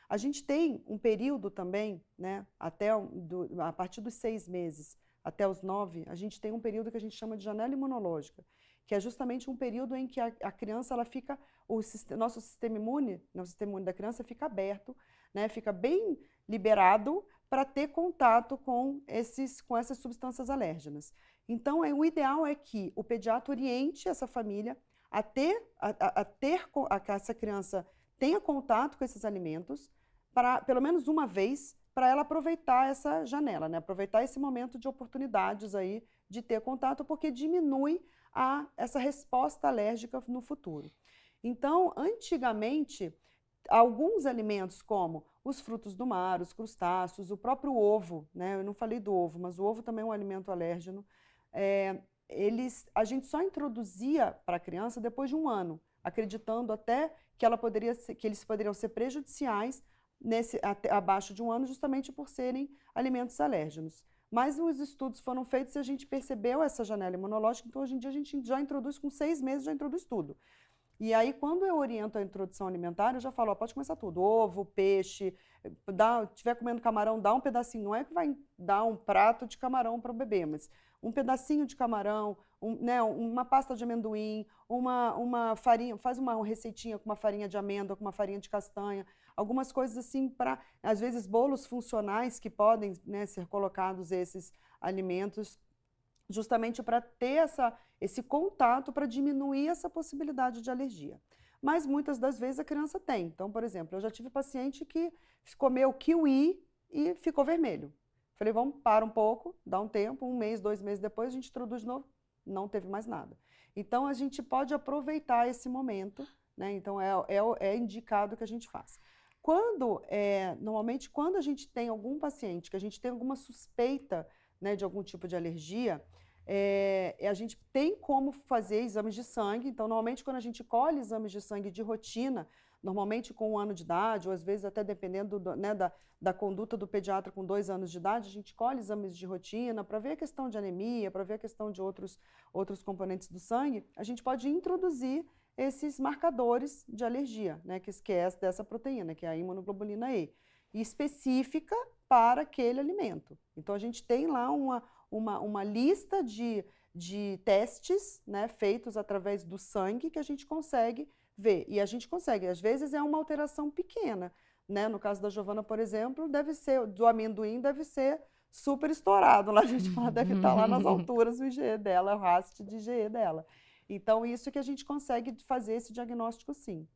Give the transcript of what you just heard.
A gente tem um período também, né, a partir dos 6 meses até os 9, a gente tem um período que a gente chama de janela imunológica, que é justamente um período em que a criança, ela fica, nosso sistema imune, né, o sistema imune da criança fica aberto, né, fica bem liberado para ter contato com essas substâncias alérgenas. Então, o ideal é que o pediatra oriente essa família que essa criança tenha contato com esses alimentos, pelo menos uma vez, para ela aproveitar essa janela, né? Aproveitar esse momento de oportunidades aí de ter contato, porque diminui essa resposta alérgica no futuro. Então, antigamente, alguns alimentos como os frutos do mar, os crustáceos, o próprio ovo, né? Eu não falei do ovo, mas o ovo também é um alimento alérgeno. A gente só introduzia para a criança depois de 1 ano, acreditando até que eles poderiam ser prejudiciais abaixo de 1 ano, justamente por serem alimentos alérgenos. Mas os estudos foram feitos e a gente percebeu essa janela imunológica, então hoje em dia a gente já introduz, com 6 meses já introduz tudo. E aí, quando eu oriento a introdução alimentar, eu já falo, ó, pode começar tudo, ovo, peixe, tiver comendo camarão, dá um pedacinho, não é que vai dar um prato de camarão para o bebê, mas um pedacinho de camarão, né, uma pasta de amendoim, uma farinha, faz uma receitinha com uma farinha de amêndoa, com uma farinha de castanha, algumas coisas assim para, às vezes, bolos funcionais que podem, né, ser colocados esses alimentos, justamente para ter esse contato, para diminuir essa possibilidade de alergia. Mas muitas das vezes a criança tem. Então, por exemplo, eu já tive paciente que comeu kiwi e ficou vermelho. Falei, vamos, para um pouco, dá um tempo, 1 mês, 2 meses depois, a gente introduz de novo, não teve mais nada. Então, a gente pode aproveitar esse momento, né? Então, é indicado que a gente faça. Normalmente, quando a gente tem algum paciente, que a gente tem alguma suspeita, né, de algum tipo de alergia, a gente tem como fazer exames de sangue. Então, normalmente, quando a gente colhe exames de sangue de rotina, normalmente com 1 ano de idade, ou às vezes até dependendo né, da conduta do pediatra com 2 anos de idade, a gente colhe exames de rotina para ver a questão de anemia, para ver a questão de outros componentes do sangue. A gente pode introduzir esses marcadores de alergia, né, que é dessa proteína, que é a imunoglobulina E, específica para aquele alimento. Então, a gente tem lá uma lista de testes, né, feitos através do sangue, que a gente consegue ver. E a gente consegue, às vezes é uma alteração pequena, né? No caso da Giovana, por exemplo, do amendoim deve ser super estourado. Lá a gente fala, deve estar lá nas alturas o IgE dela, o RAST de IgE dela. Então, isso que a gente consegue fazer esse diagnóstico, sim.